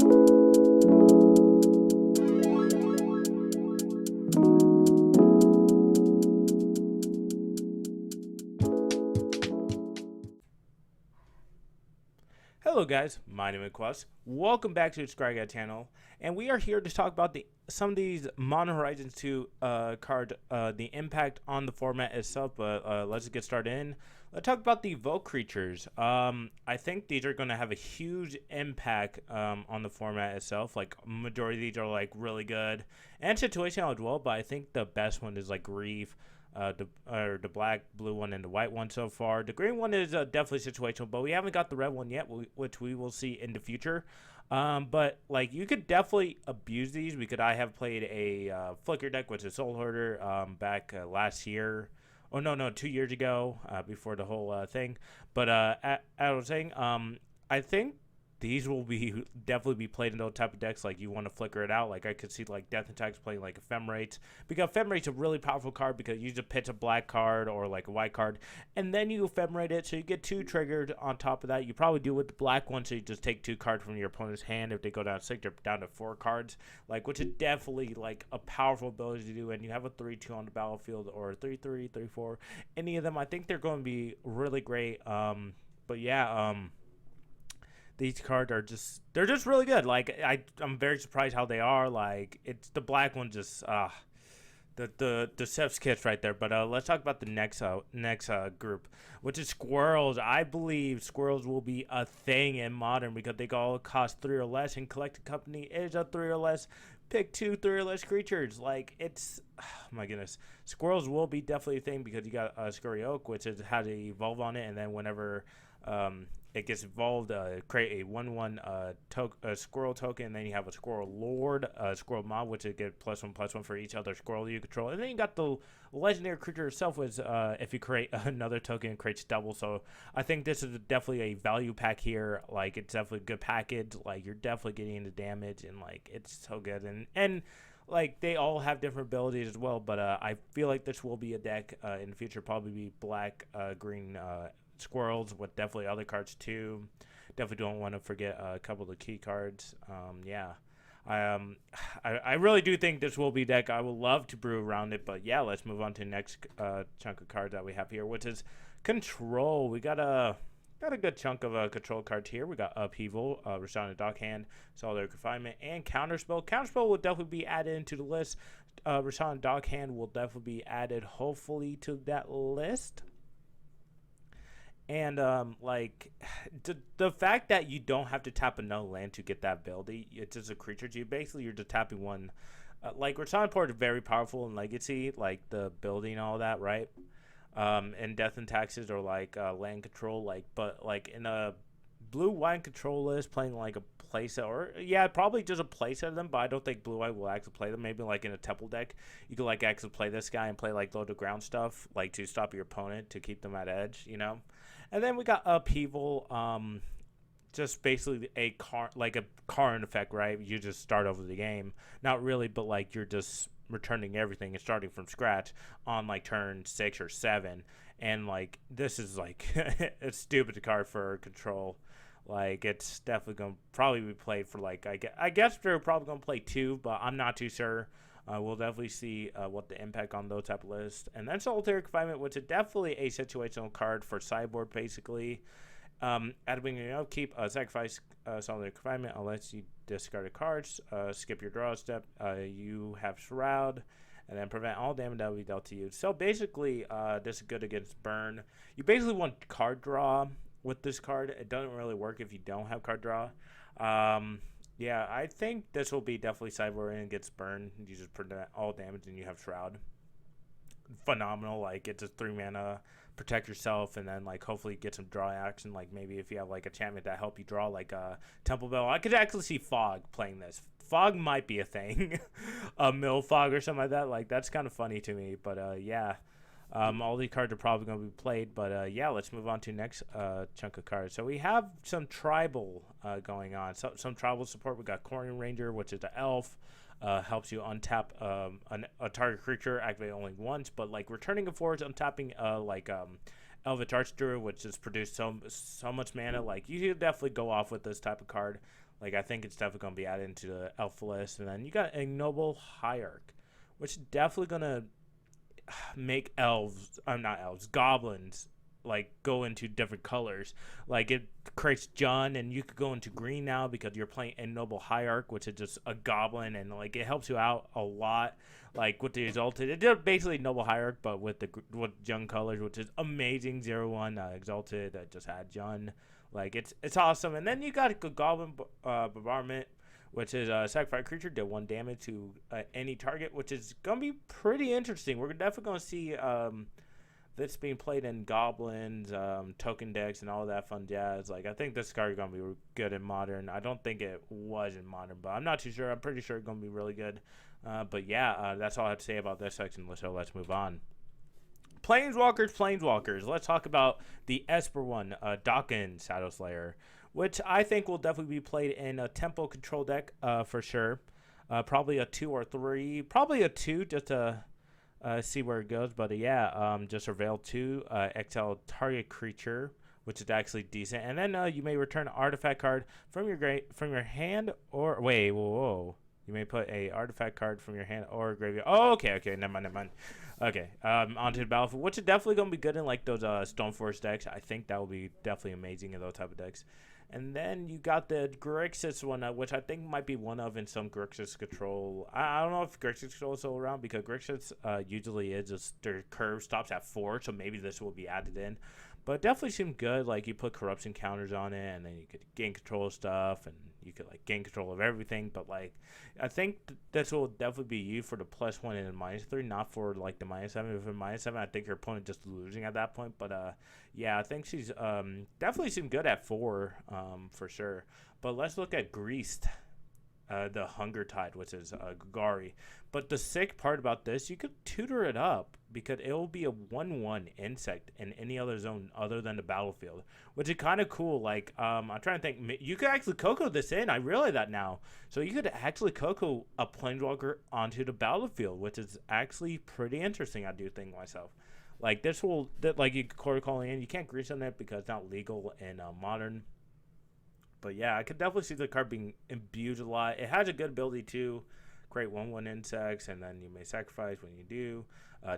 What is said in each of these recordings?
Hello guys, my name is Quest. Welcome back to the Scry Guys channel, and we are here to talk about some of these Modern Horizons 2 card, the impact on the format itself. But let's get started in. Let's talk about the Vote creatures. I think these are going to have a huge impact on the format itself. Like, majority of these are like really good and situational as well, but I think the best one is like Grief. The black, blue one, and the white one so far. The green one is definitely situational, but we haven't got the red one yet, which we will see in the future. But like, you could definitely abuse these because I have played a Flicker deck, which is Soul Hoarder, back last year. Oh no, 2 years ago, before the whole thing. But I was saying, I think these will definitely be played in those type of decks. Like, you want to flicker it out. Like, I could see like Death Attacks playing like Ephemerate, because Ephemerate's a really powerful card because you just pitch a black card or like a white card, and then you Ephemerate it, so you get 2 triggered on top of that. You probably do with the black one, so you just take 2 cards from your opponent's hand. If they go down 6, they're down to 4 cards, like, which is definitely like a powerful ability to do. And you have a 3/2 on the battlefield, or a 3/3, 3/4. Any of them, I think they're going to be really great. But yeah, these cards are they're just really good. Like, I'm very surprised how they are. Like, it's the black one, just the chef's kiss right there. But let's talk about the next group, which is Squirrels. I believe Squirrels will be a thing in Modern because they all cost 3 or less, and Collected Company is a 3 or less. Pick 2 3 or less creatures. Like, it's, oh my goodness, Squirrels will be definitely a thing because you got Scurry Oak, which is how to evolve on it, and then whenever it gets evolved, create a 1/1 squirrel token, and then you have a Squirrel Lord, Squirrel Mob, which is get +1/+1 for each other squirrel you control. And then you got the legendary creature itself, was if you create another token, it creates double. So I think this is definitely a value pack here. Like, it's definitely a good package. Like, you're definitely getting into damage, and like, it's so good. And like, they all have different abilities as well, but I feel like this will be a deck in the future, probably be black, green, Squirrels, with definitely other cards too. Definitely don't want to forget a couple of the key cards. Yeah, I really do think this will be a deck. I would love to brew around it, but yeah, let's move on to the next chunk of cards that we have here, which is Control. We got a good chunk of control cards here. We got Upheaval, Rashana Dockhand, Solitary Confinement, and Counterspell. Counterspell will definitely be added into the list. Rashana Dockhand will definitely be added, hopefully, to that list. And like, the fact that you don't have to tap another land to get that ability, it's just a creature. You're just tapping one. Like, Rashana Port is very powerful in Legacy, like the building and all that, right? And Death and Taxes, or like land control, like, but like in a blue-white control list, playing like a playset, or yeah, probably just a playset of them, but I don't think blue-white will actually play them. Maybe like in a temple deck, you could like actually play this guy and play like low to ground stuff, like to stop your opponent, to keep them at edge, you know. And then we got Upheaval, just basically a Karn effect, right? You just start over the game, not really, but like, you're just returning everything and starting from scratch on like turn 6 or 7. And like, this is like a stupid card for control. Like, it's definitely going to probably be played for like, I guess they're probably going to play 2, but I'm not too sure. We'll definitely see what the impact on those type of lists. And then Solitary Confinement, which is definitely a situational card for Cyborg, basically. At the beginning, keep sacrifice Solitary Confinement unless you discard a card. Skip your draw step. You have Shroud, and then prevent all damage that will be dealt to you. So basically, this is good against burn. You basically want card draw with this card. It doesn't really work if you don't have card draw. Yeah, I think this will be definitely Cyborg and gets burned. You just prevent all damage, and you have Shroud. Phenomenal. Like, it's a 3 mana, protect yourself, and then like, hopefully get some draw action. Like, maybe if you have like a enchantment that help you draw, like a Temple Bell. I could actually see Fog playing this. Fog might be a thing. A Mill Fog or something like that. Like, that's kind of funny to me. But yeah. All these cards are probably going to be played, but yeah, let's move on to next chunk of cards. So we have some tribal going on. So some tribal support. We got Corn Ranger, which is the elf. Helps you untap a target creature, activate only once, but like, returning it forward, untapping Elvish Archdruid, which has produced so much mana. Like, you should definitely go off with this type of card. Like, I think it's definitely going to be added into the elf list. And then you got Ignoble Hierarch, which is definitely going to make elves, I'm not elves, goblins, like go into different colors. Like it creates Jun, and you could go into green now because you're playing Ignoble Hierarch, which is just a goblin, and like it helps you out a lot. Like with the Exalted, it did basically Noble Hierarch, but with Jun colors, which is amazing. 0-1 Exalted that just had Jun. Like it's awesome. And then you got a Goblin Bombardment, which is a sacrifice creature, did 1 damage to any target, which is going to be pretty interesting. We're definitely going to see this being played in Goblins, token decks, and all that fun jazz. Like, I think this card is going to be good in Modern. I don't think it was in Modern, but I'm not too sure. I'm pretty sure it's going to be really good. But yeah, that's all I have to say about this section. So let's move on. Planeswalkers. Let's talk about the Esper one, Dawkins Shadowslayer, which I think will definitely be played in a tempo control deck for sure. Probably a 2 or 3. Probably a 2 just to see where it goes. But yeah, just Surveil 2, exile target creature, which is actually decent. And then you may return an artifact card from your hand or... Wait, whoa. You may put a artifact card from your hand or graveyard. Oh, okay, never mind. Okay, onto the battlefield, which is definitely going to be good in like those Stoneforge decks. I think that will be definitely amazing in those type of decks. And then you got the Grixis one, which I think might be one of in some Grixis control. I don't know if Grixis control is still around because Grixis usually is just their curve stops at 4, so maybe this will be added in. But it definitely seemed good. Like you put corruption counters on it, and then you could gain control of stuff, and you could like gain control of everything. But like, I think this will definitely be used for the +1 and the -3, not for like the -7. If it's -7, I think your opponent just losing at that point. But yeah, I think she's definitely seemed good at 4 for sure. But let's look at Greased. The Hunger Tide, which is Gugari. But the sick part about this, you could tutor it up because it will be a 1/1 insect in any other zone other than the battlefield, which is kind of cool. Like, I'm trying to think. You could actually Coco this in. I realize that now. So you could actually Coco a Planeswalker onto the battlefield, which is actually pretty interesting, I do think myself. Like, this will, like, you could call in. You can't grease on it because it's not legal in Modern. But yeah, I could definitely see the card being imbued a lot. It has a good ability to create 1/1 insects, and then you may sacrifice when you do.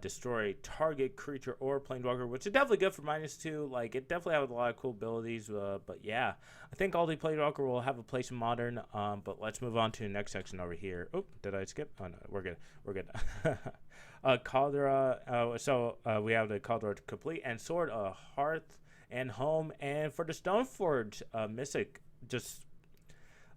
Destroy target creature or Planeswalker, which is definitely good for -2. Like, it definitely has a lot of cool abilities. But yeah, I think all the Planeswalker will have a place in Modern. But let's move on to the next section over here. Oh, did I skip? Oh, no, we're good. Caldera. So we have the Caldera to complete, and Sword, Hearth, and Home. And for the Stoneforge, Mystic, just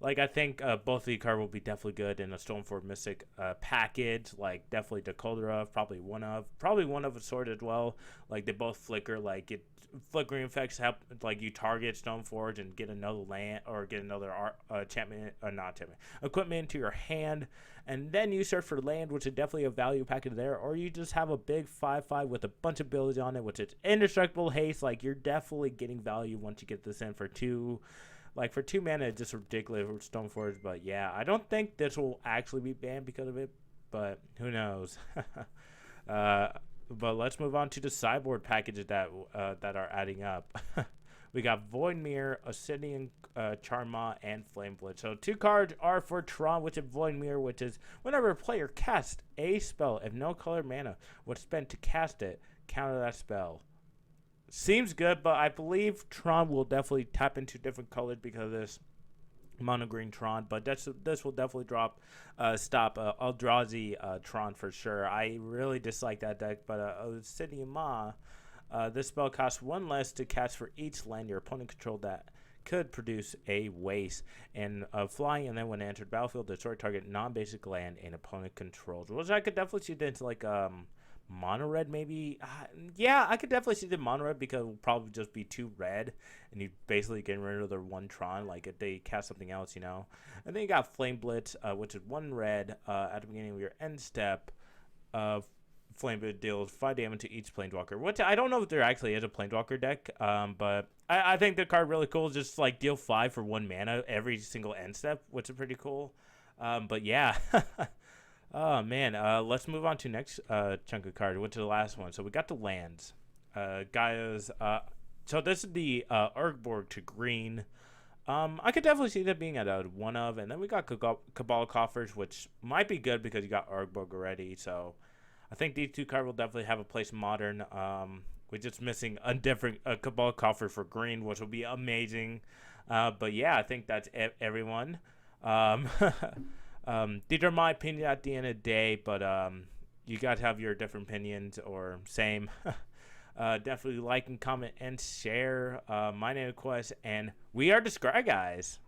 like I think both of the cards will be definitely good in a Stoneforge Mystic package. Like definitely the Caldera, probably one of a Sword as well. Like they both flicker. Like it flickering effects help like you target Stoneforge and get another land or get another equipment into your hand, and then you search for land, which is definitely a value package there. Or you just have a big 5/5 with a bunch of abilities on it, which is indestructible haste. Like you're definitely getting value once you get this in for 2. Like, for 2 mana, it's just ridiculous with Stoneforge. But, yeah, I don't think this will actually be banned because of it. But who knows? But let's move on to the Cyborg packages that are adding up. We got Voidmere, Ascendian Charma, and Flame Blitz. So 2 cards are for Tron, which is Voidmere, which is whenever a player casts a spell, if no color mana was spent to cast it, counter that spell. Seems good, but I believe Tron will definitely tap into different colors because of this mono green Tron. But this will definitely stop Eldrazi Tron for sure. I really dislike that deck, but Obsidian Ma, this spell costs 1 less to cast for each land your opponent controlled that could produce a waste and flying, and then when it entered battlefield, destroy target non-basic land an opponent controls. Which I could definitely see into like mono red maybe. Yeah, I could definitely see the mono red because it will probably just be 2 red and you basically getting rid of their 1 Tron like if they cast something else, you know. And then you got Flame Blitz, which is 1 red at the beginning of your end step. Flame Blitz deals 5 damage to each Planeswalker, which I don't know if there actually is a Planeswalker deck, but I think the card really cool. Just like deal 5 for 1 mana every single end step, which is pretty cool. But yeah. Oh, man. Let's move on to next chunk of card, which is the last one. So we got the lands. Gaia's. So this is the Urgborg to green. I could definitely see that being at a one of, and then we got Cabal Coffers, which might be good because you got Argborg already. So I think these two cards will definitely have a place in Modern. We're just missing a different Cabal Coffer for green, which will be amazing. But yeah, I think that's everyone. Um, these are my opinion at the end of the day, but you guys have your different opinions or same. Definitely like and comment and share. My name is Quest, and we are the Scry Guys.